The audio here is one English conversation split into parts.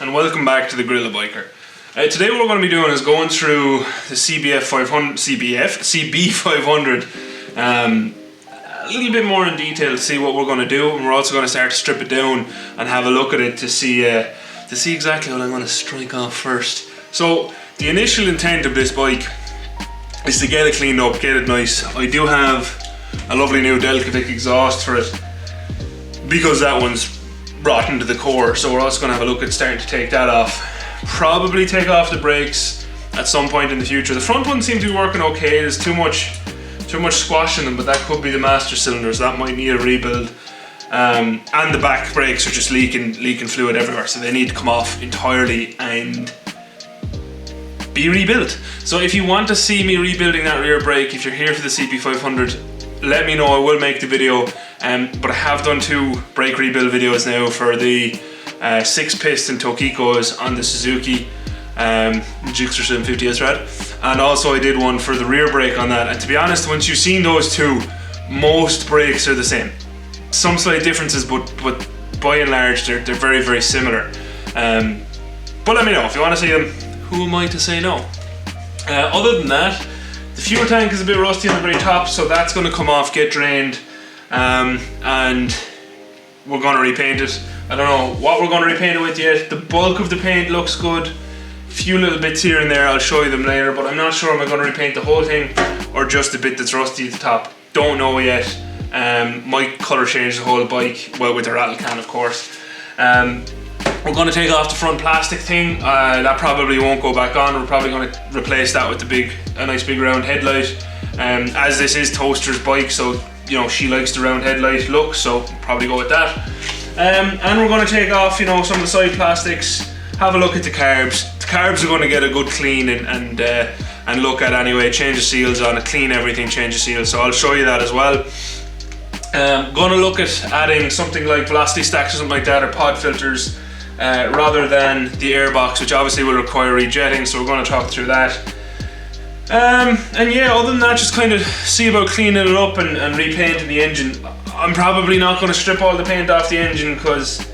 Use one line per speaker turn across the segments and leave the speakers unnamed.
and welcome back to the GorillaBiker. Today what we're going to be doing is going through the CB500 a little bit more in detail to see what we're going to do, and we're also going to start to strip it down and have a look at it to see exactly what I'm going to strike off first. So the initial intent of this bike is to get it cleaned up, get it nice. I do have a lovely new Delcavic exhaust for it because that one's rotten to the core, so we're also going to have a look at starting to take that off. Probably take off the brakes at some point in the future. The front ones seem to be working okay. There's too much squash in them, but that could be the master cylinders. That might need a rebuild. And the back brakes are just leaking fluid everywhere, so they need to come off entirely and be rebuilt. So if you want to see me rebuilding that rear brake, if you're here for the CB500, let me know. I will make the video. But I have done 2 brake rebuild videos now for the 6-piston Tokikos on the Suzuki GSX-R SRAD, and also I did one for the rear brake on that. And to be honest, once you've seen those 2, most brakes are the same. Some slight differences, but by and large they're very, very similar. But let me know if you want to see them. Who am I to say no? Other than that, the fuel tank is a bit rusty on the very top, so that's going to come off, get drained. And we're going to repaint it. I don't know what we're going to repaint it with yet. The bulk of the paint looks good. Few little bits here and there, I'll show you them later, but I'm not sure am I going to repaint the whole thing or just the bit that's rusty at the top. Don't know yet. Might colour change the whole bike, well, with the rattle can of course. We're going to take off the front plastic thing. That probably won't go back on. We're probably going to replace that with a nice big round headlight. As this is Toaster's bike, so you know she likes the round headlight look, so probably go with that. And we're going to take off, you know, some of the side plastics. Have a look at the carbs. The carbs are going to get a good clean and look at anyway. Change the seals on it, clean everything, change the seals. So I'll show you that as well. Going to look at adding something like velocity stacks or something like that, or pod filters, rather than the airbox, which obviously will require rejetting. So we're going to talk through that. And yeah, other than that, just kind of see about cleaning it up and repainting the engine. I'm probably not going to strip all the paint off the engine because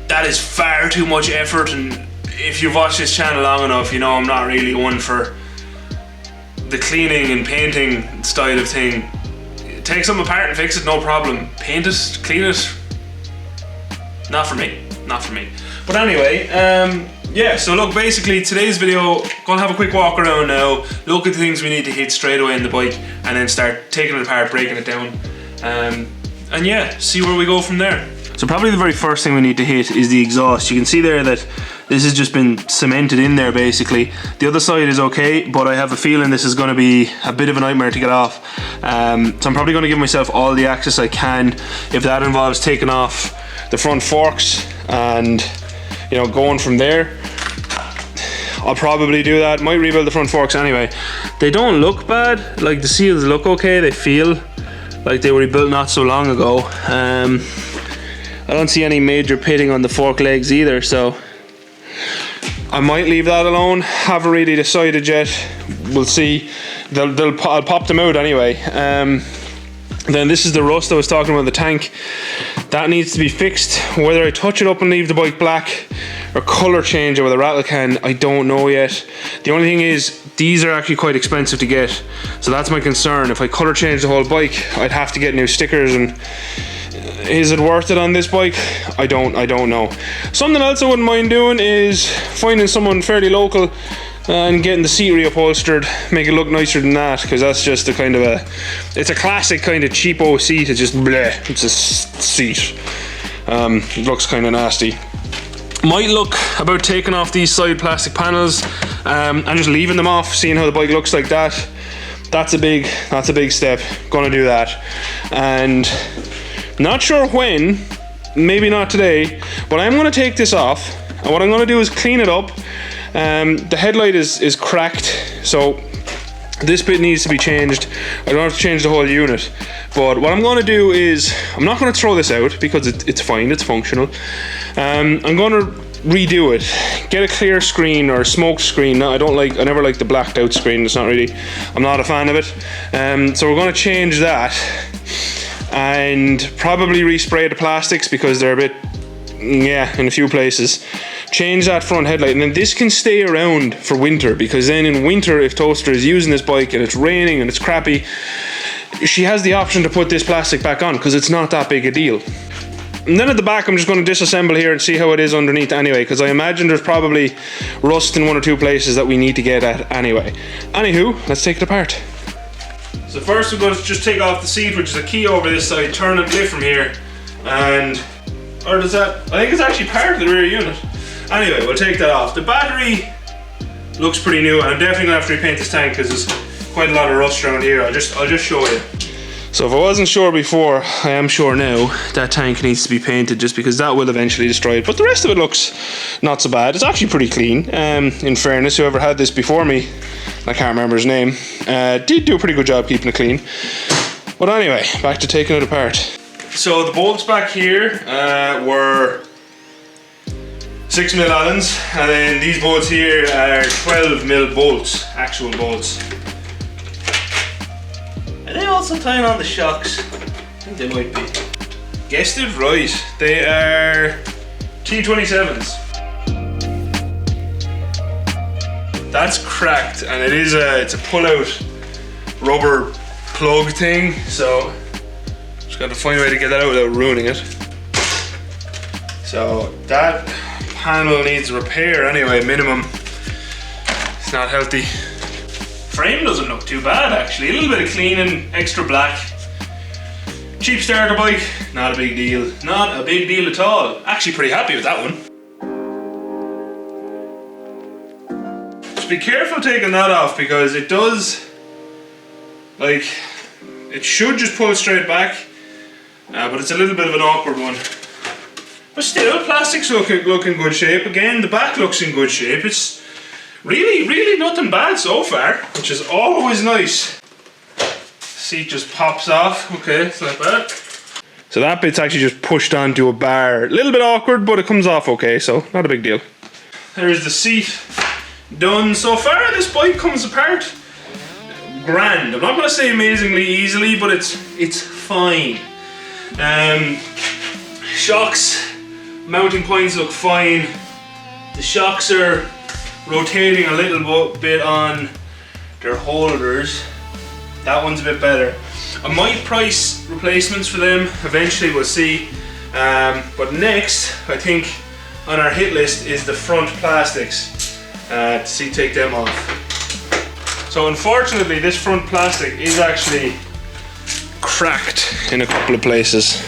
that is far too much effort, and if you've watched this channel long enough, you know I'm not really one for the cleaning and painting style of thing. Take something apart and fix it, no problem. Paint it, clean it, not for me, not for me. But anyway, yeah, so look, basically today's video, gonna have a quick walk around now, look at the things we need to hit straight away in the bike, and then start taking it apart, breaking it down, and yeah, see where we go from there. So probably the very first thing we need to hit is the exhaust. You can see there that this has just been cemented in there basically. The other side is okay, but I have a feeling this is going to be a bit of a nightmare to get off. So I'm probably going to give myself all the access I can. If that involves taking off the front forks and, you know, going from there, I'll probably do that. Might rebuild the front forks anyway. They don't look bad. Like, the seals look okay. They feel like they were rebuilt not so long ago. I don't see any major pitting on the fork legs either, so I might leave that alone. Haven't really decided yet. We'll see. I'll pop them out anyway. Then this is the rust I was talking about, the tank. That needs to be fixed. Whether I touch it up and leave the bike black or colour change it with a rattle can, I don't know yet. The only thing is, these are actually quite expensive to get, so that's my concern. If I colour change the whole bike, I'd have to get new stickers, and is it worth it on this bike? I don't know. Something else I wouldn't mind doing is finding someone fairly local and getting the seat reupholstered, make it look nicer than that, because that's just a kind of it's a classic kind of cheapo seat. It's just bleh, it's a seat. It looks kind of nasty. Might look about taking off these side plastic panels and just leaving them off, seeing how the bike looks like that. That's a big step. Gonna do that. And not sure when, maybe not today, but I'm going to take this off, and what I'm going to do is clean it up. The headlight is cracked, so this bit needs to be changed. I don't have to change the whole unit, but what I'm going to do is, I'm not going to throw this out because it's fine, it's functional. I'm going to redo it, get a clear screen or a smoked screen. I never like the blacked out screen. I'm not a fan of it. So we're going to change that and probably respray the plastics because they're a bit, yeah, in a few places change that front headlight, and then this can stay around for winter, because then in winter, if Toaster is using this bike and it's raining and it's crappy, she has the option to put this plastic back on because it's not that big a deal. And then at the back, I'm just going to disassemble here and see how it is underneath anyway, because I imagine there's probably rust in one or two places that we need to get at anyway. Anywho, let's take it apart. So first we're going to just take off the seat, which is a key over this side, turn and lift from here, and, or does that, I think it's actually part of the rear unit. Anyway, we'll take that off. The battery looks pretty new, and I'm definitely going to have to repaint this tank because there's quite a lot of rust around here. I'll just show you. So if I wasn't sure before, I am sure now, that tank needs to be painted just because that will eventually destroy it. But the rest of it looks not so bad. It's actually pretty clean. In fairness, whoever had this before me, I can't remember his name, did do a pretty good job keeping it clean. But anyway, back to taking it apart. So the bolts back here were 6mm Allens, and then these bolts here are 12mm bolts, actual bolts. Are they also tying on the shocks? I think they might be. Guessed it right. They are T27s. That's cracked, and it's a pull-out rubber plug thing. So just got to find a way to get that out without ruining it. So that panel needs repair anyway, minimum. It's not healthy. Frame doesn't look too bad actually, a little bit of cleaning, extra black. Cheap starter bike, not a big deal. Not a big deal at all. Actually pretty happy with that one. Just be careful taking that off because it does, like, it should just pull straight back, but it's a little bit of an awkward one. But still, plastic's look in good shape. Again, the back looks in good shape. It's really nothing bad so far, which is always nice. Seat just pops off. Okay, it's not bad. So that bit's actually just pushed onto a bar. A little bit awkward, but it comes off okay, so not a big deal. There's the seat done. So far this bike comes apart grand. I'm not going to say amazingly easily, but it's fine. Shocks, mounting points look fine. The shocks are rotating a little bit on their holders. That one's a bit better. I might price replacements for them eventually, we'll see. But next, I think on our hit list is the front plastics, to take them off. So unfortunately this front plastic is actually cracked in a couple of places.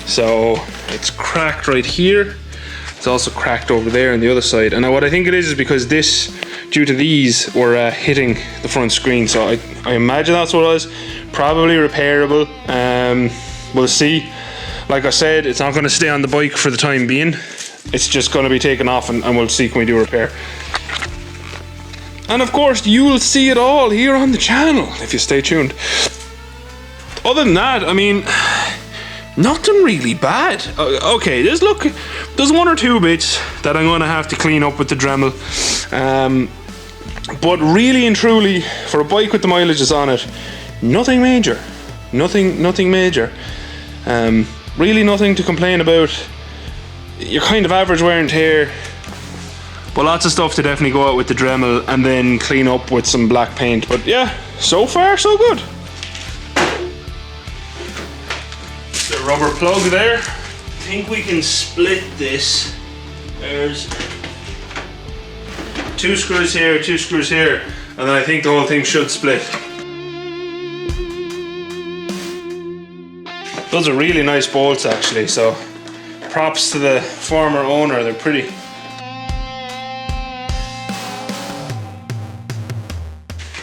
So it's cracked right here. It's also cracked over there on the other side. And what I think it is because this, due to these, were hitting the front screen. So I imagine that's what it was. Probably repairable. We'll see. Like I said, it's not going to stay on the bike for the time being. It's just going to be taken off and we'll see can we do a repair. And of course, you will see it all here on the channel if you stay tuned. Other than that, I mean, nothing really bad. Okay, there's one or two bits that I'm gonna have to clean up with the Dremel, but really and truly, for a bike with the mileages on it, nothing major, nothing major. Really nothing to complain about. Your kind of average wear and tear, but lots of stuff to definitely go out with the Dremel and then clean up with some black paint. But yeah, so far so good. The rubber plug there. I think we can split this. There's 2 screws here, 2 screws here, and then I think the whole thing should split. Those are really nice bolts actually, so props to the former owner, they're pretty.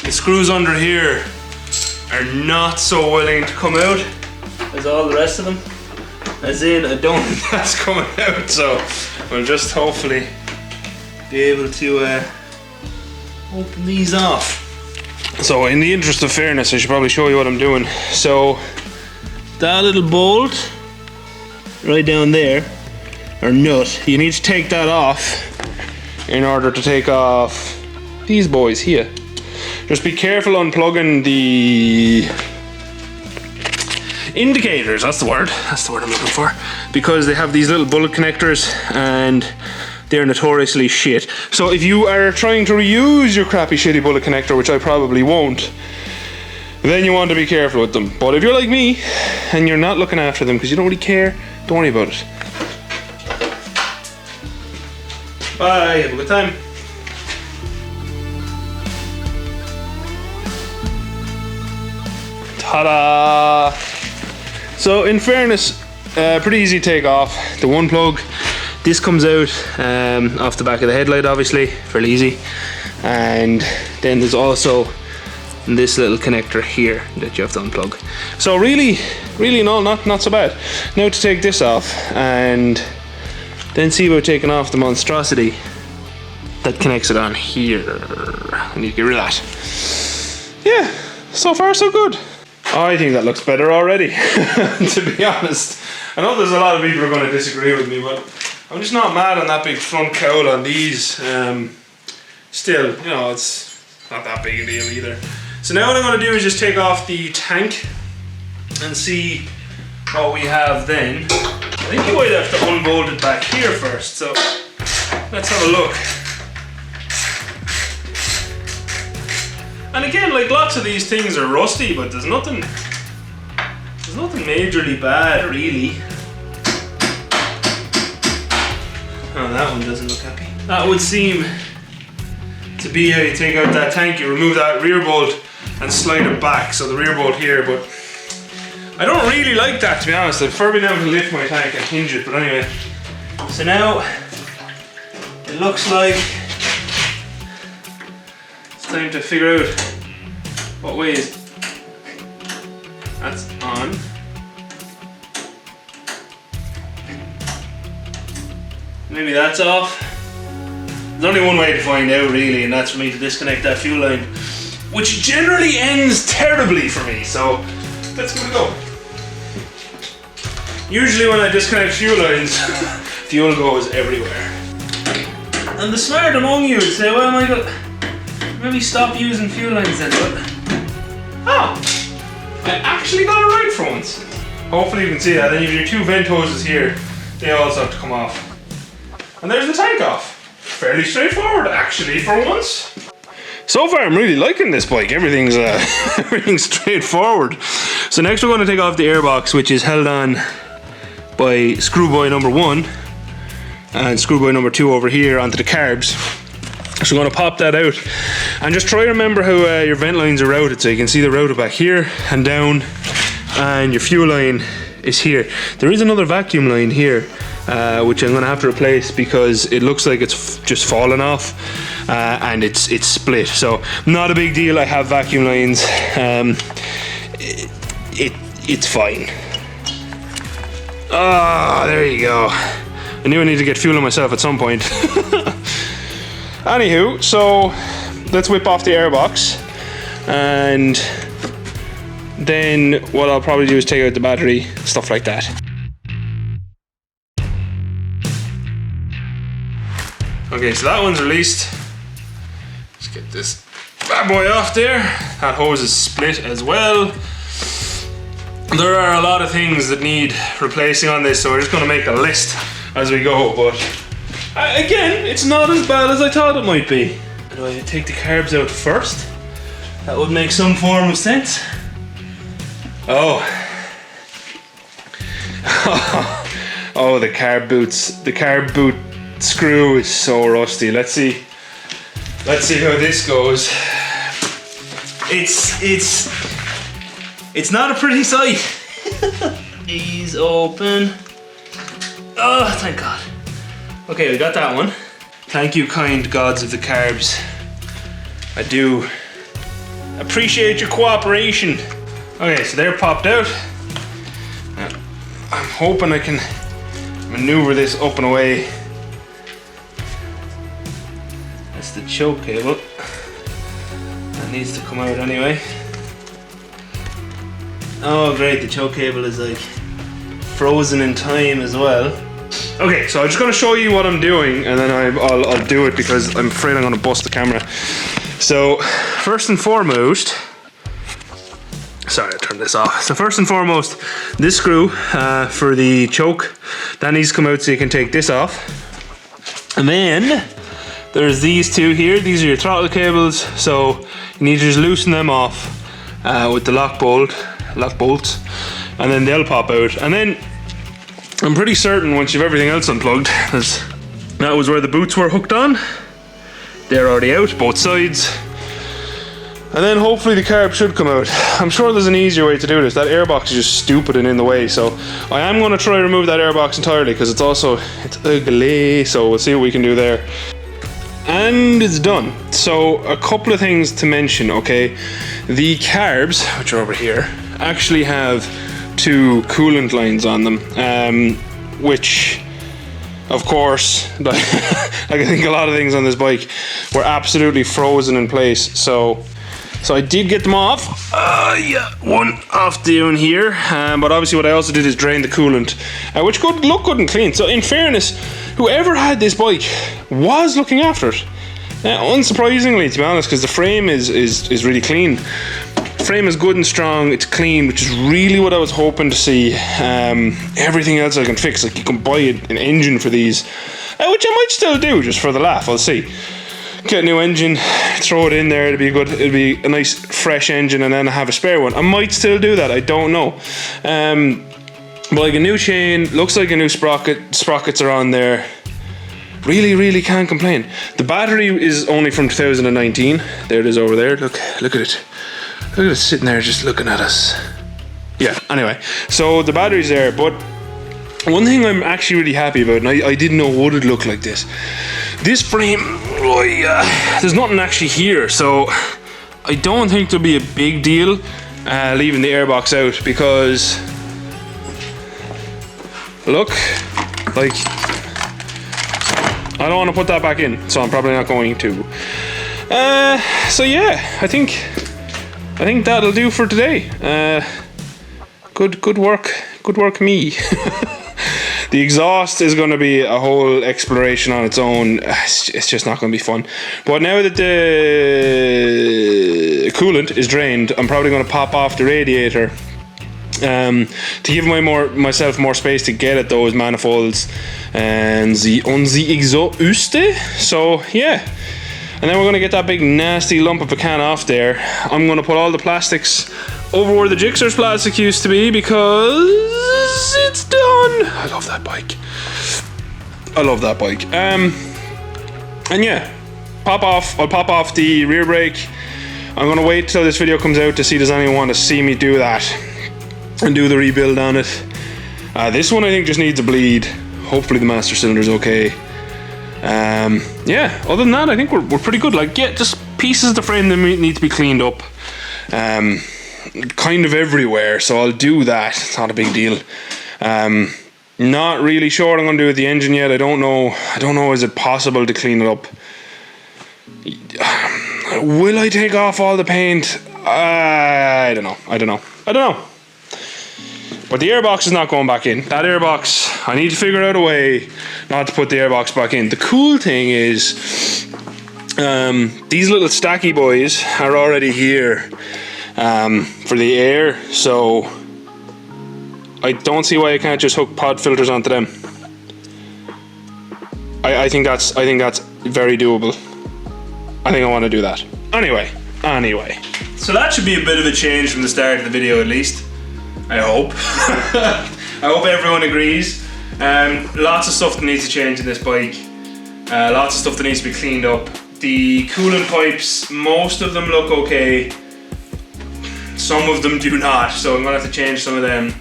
The screws under here are not so willing to come out as all the rest of them. As in, I don't think that's coming out, so we'll just hopefully be able to open these off. So in the interest of fairness, I should probably show you what I'm doing. So that little bolt right down there, or nut, you need to take that off in order to take off these boys here. Just be careful unplugging the... indicators, that's the word I'm looking for, because they have these little bullet connectors and they're notoriously shit. So if you are trying to reuse your crappy shitty bullet connector, which I probably won't, then you want to be careful with them. But if you're like me and you're not looking after them because you don't really care, don't worry about it. Bye, have a good time. Ta-da! So in fairness, pretty easy to take off. The one plug, this comes out off the back of the headlight, obviously, fairly easy. And then there's also this little connector here that you have to unplug. So really in all, not so bad. Now to take this off and then see about taking off the monstrosity that connects it on here. I need to get rid of that. Yeah, so far so good. I think that looks better already, to be honest. I know there's a lot of people who are going to disagree with me, but I'm just not mad on that big front cowl on these. Still, you know, it's not that big a deal either. So now what I'm going to do is just take off the tank and see what we have then. I think you might have to unbolt it back here first, so let's have a look. And again, like, lots of these things are rusty, but there's nothing majorly bad, really. Oh, that one doesn't look happy. That would seem to be how you take out that tank. You remove that rear bolt and slide it back, so the rear bolt here, but I don't really like that, to be honest. I'd prefer being able to lift my tank and hinge it, but anyway. So now, it looks like time to figure out what way is that's on. Maybe that's off. There's only one way to find out, really, and that's for me to disconnect that fuel line, which generally ends terribly for me, so let's give it a go. Usually when I disconnect fuel lines, fuel goes everywhere. And the smart among you would say, well, Michael, maybe stop using fuel lines then, but oh, I actually got it right for once. Hopefully you can see that. Then you have your two vent hoses here, they also have to come off. And there's the tank off. Fairly straightforward, actually, for once. So far I'm really liking this bike. Everything's everything's straightforward. So next we're going to take off the airbox, which is held on by screw boy number 1 and screw boy number 2 over here onto the carbs. So I'm going to pop that out and just try to remember how your vent lines are routed. So you can see the routed back here and down, and your fuel line is here. There is another vacuum line here, which I'm going to have to replace because it looks like it's just fallen off and it's split. So not a big deal. I have vacuum lines. It's fine. Ah, there you go. I knew I needed to get fuel on myself at some point. Anywho, so let's whip off the airbox, and then what I'll probably do is take out the battery, stuff like that. Okay, so that one's released. Let's get this bad boy off there. That hose is split as well. There are a lot of things that need replacing on this, so we're just going to make a list as we go, but again, it's not as bad as I thought it might be. Do I take the carbs out first? That would make some form of sense. Oh. Oh, the carb boots. The carb boot screw is so rusty. Let's see how this goes. It's not a pretty sight. Ease open. Oh, thank God. Okay, we got that one. Thank you, kind gods of the carbs. I do appreciate your cooperation. Okay, so they're popped out. Now, I'm hoping I can maneuver this up and away. That's the choke cable. That needs to come out anyway. Oh great, the choke cable is like frozen in time as well. Okay, so I'm just going to show you what I'm doing, and then I'll do it because I'm afraid I'm going to bust the camera. So first and foremost, Sorry, I turned this off. So first and foremost, this screw for the choke, that needs to come out so you can take this off. And then there's these two here. These are your throttle cables, so you need to just loosen them off with the lock bolts, and then they'll pop out. And then I'm pretty certain once you've everything else unplugged, that was where the boots were hooked on. They're already out, both sides. And then hopefully the carb should come out. I'm sure there's an easier way to do this. That airbox is just stupid and in the way, so I am going to try to remove that airbox entirely because it's ugly, so we'll see what we can do there. And it's done. So a couple of things to mention, okay? The carbs, which are over here, actually have two coolant lines on them, which of course, like I think a lot of things on this bike were absolutely frozen in place, so I did get them off. Yeah, one off down here. But obviously what I also did is drain the coolant, which could look good and clean. So in fairness, whoever had this bike was looking after it. Unsurprisingly, to be honest, because the frame is really clean. The frame is good and strong, it's clean, which is really what I was hoping to see. Everything else I can fix, like you can buy an engine for these, which I might still do just for the laugh, I'll see. Get a new engine, throw it in there, it'll be good, it'll be a nice fresh engine, and then I have a spare one. I might still do that, I don't know. But like a new chain, looks like a new sprockets are on there. Really can't complain. The battery is only from 2019. There it is over there, look at it. Look at it sitting there just looking at us. Yeah, anyway, so the battery's there, but one thing I'm actually really happy about, and I didn't know what it'd look like this. This frame, there's nothing actually here, so I don't think there'll be a big deal leaving the airbox out, because look, like, I don't want to put that back in, so I'm probably not going to. So yeah, I think that'll do for today. Good work me. The exhaust is going to be a whole exploration on its own. It's just not going to be fun. But now that the coolant is drained, I'm probably going to pop off the radiator to give myself more space to get at those manifolds and on the exhaust. So yeah. And then we're going to get that big nasty lump of a can off there. I'm going to put all the plastics over where the Gixxer's plastic used to be, because it's done. I love that bike. And yeah, I'll pop off the rear brake. I'm going to wait till this video comes out to see does anyone want to see me do that and do the rebuild on it. This one I think just needs a bleed. Hopefully the master cylinder's okay. Yeah, other than that, I think we're pretty good. Like, yeah, just pieces of the frame that need to be cleaned up, kind of everywhere, so I'll do that. It's not a big deal. Not really sure what I'm going to do with the engine yet. I don't know, is it possible to clean it up? Will I take off all the paint? I don't know. But the airbox is not going back in. That airbox, I need to figure out a way not to put the airbox back in. The cool thing is, these little stacky boys are already here for the air, so I don't see why I can't just hook pod filters onto them. I think that's very doable. I think I want to do that. Anyway. So that should be a bit of a change from the start of the video, at least. I hope. I hope everyone agrees. Lots of stuff that needs to change in this bike. Lots of stuff that needs to be cleaned up. The coolant pipes, most of them look okay. Some of them do not, so I'm gonna have to change some of them.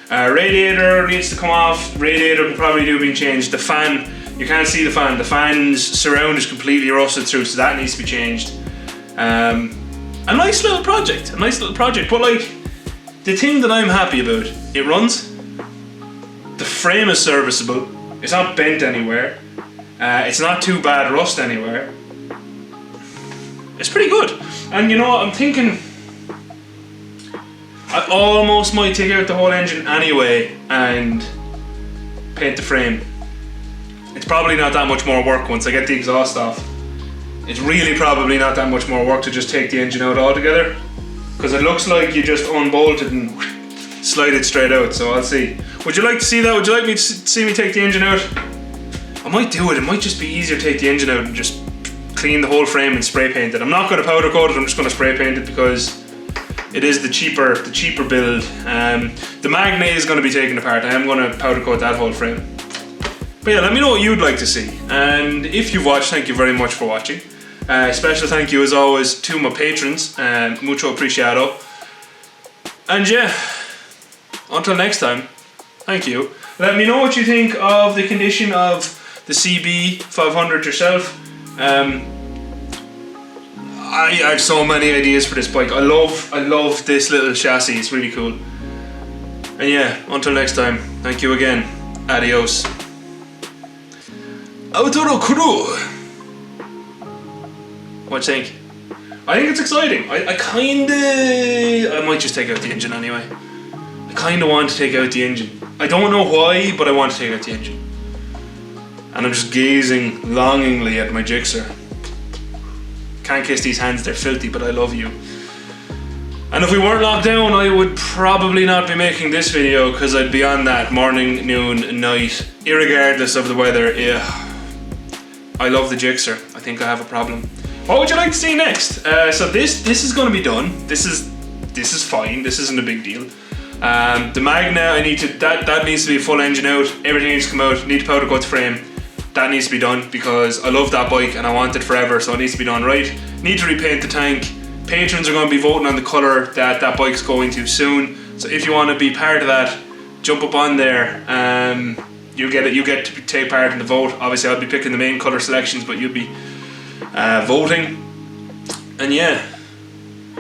Radiator needs to come off. Radiator will probably do being changed. The fan, you can't see the fan. The fan's surround is completely rusted through, so that needs to be changed. A nice little project, but like, the thing that I'm happy about, it runs. The frame is serviceable. It's not bent anywhere. It's not too bad rust anywhere. It's pretty good. And you know what, I'm thinking I almost might take out the whole engine anyway and paint the frame. It's probably not that much more work once I get the exhaust off. It's really probably not that much more work to just take the engine out altogether. because it looks like you just unbolted and slide it straight out, so I'll see. Would you like to see that? Would you like me to see me take the engine out? I might do it. It might just be easier to take the engine out and just clean the whole frame and spray paint it. I'm not going to powder coat it, I'm just going to spray paint it because it is the cheaper build. The Magna is going to be taken apart. I am going to powder coat that whole frame. But yeah, let me know what you'd like to see. And if you've watched, thank you very much for watching. Special thank you as always to my patrons. Mucho apreciado. And yeah, until next time, thank you. Let me know what you think of the condition of the CB500 yourself. I have so many ideas for this bike. I love this little chassis, it's really cool. And yeah, until next time, thank you again. Adios. Outro crew. What do you think? I think it's exciting. I might just take out the engine anyway. I kinda want to take out the engine. I don't know why, but I want to take out the engine. And I'm just gazing longingly at my Gixxer. Can't kiss these hands, they're filthy, but I love you. And if we weren't locked down, I would probably not be making this video because I'd be on that morning, noon, night, irregardless of the weather. Yeah. I love the Gixxer. I think I have a problem. What would you like to see next? So this is going to be done. This is fine. This isn't a big deal. The Magna, that needs to be full engine out. Everything needs to come out. Need to powder coat the frame. That needs to be done because I love that bike and I want it forever, so it needs to be done right. Need to repaint the tank. Patrons are going to be voting on the colour that bike's going to soon. So if you want to be part of that, jump up on there. You get to take part in the vote. Obviously I'll be picking the main colour selections, but you'll be voting. And yeah,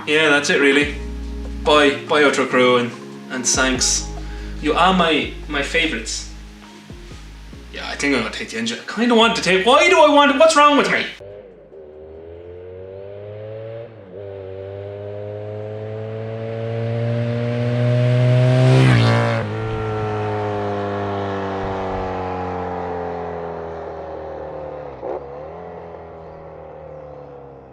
that's it really. Bye Outro crew, and thanks. You are my favourites. Yeah, I think I'm gonna take the engine. I kinda want to take. Why do I want it? What's wrong with me?